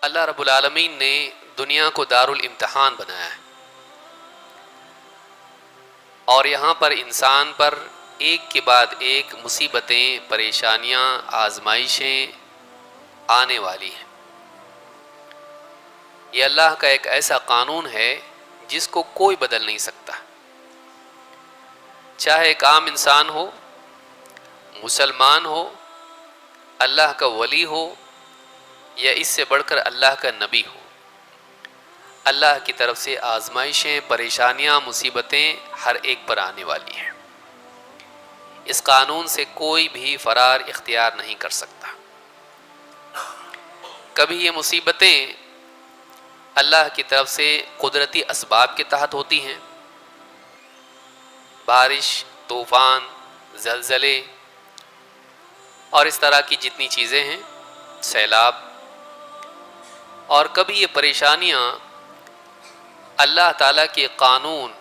اللہ رب العالمین نے دنیا کو دارالامتحان بنایا ہے، اور یہاں پر انسان پر ایک کے بعد ایک مصیبتیں، پریشانیاں، آزمائشیں آنے والی ہیں۔ یہ اللہ کا ایک ایسا قانون ہے جس کو کوئی بدل نہیں سکتا، چاہے ایک عام انسان ہو، مسلمان ہو، اللہ کا ولی ہو، یا اس سے بڑھ کر اللہ کا نبی ہو۔ اللہ کی طرف سے آزمائشیں، پریشانیاں، مصیبتیں ہر ایک پر آنے والی ہیں۔ اس قانون سے کوئی بھی فرار اختیار نہیں کر سکتا۔ کبھی یہ مصیبتیں اللہ کی طرف سے قدرتی اسباب کے تحت ہوتی ہیں، بارش، طوفان، زلزلے اور اس طرح کی جتنی چیزیں ہیں، سیلاب، اور کبھی یہ پریشانیاں اللہ تعالیٰ کے قانون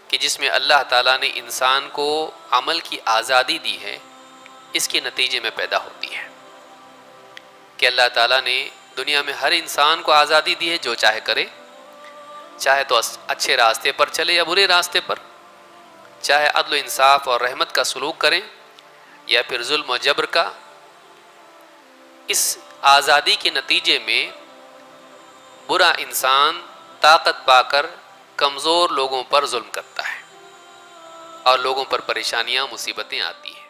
کہ جس میں اللہ تعالیٰ نے انسان کو عمل کی آزادی دی ہے، اس کے نتیجے میں پیدا ہوتی ہے کہ اللہ تعالیٰ نے دنیا میں ہر انسان کو آزادی دی ہے، جو چاہے کرے، چاہے تو اچھے راستے پر چلے یا برے راستے پر، چاہے عدل و انصاف اور رحمت کا سلوک کریں یا پھر ظلم و جبر کا۔ اس آزادی کے نتیجے میں برا انسان طاقت پا کر کمزور لوگوں پر ظلم کرتا ہے اور لوگوں پر پریشانیاں، مصیبتیں آتی ہیں۔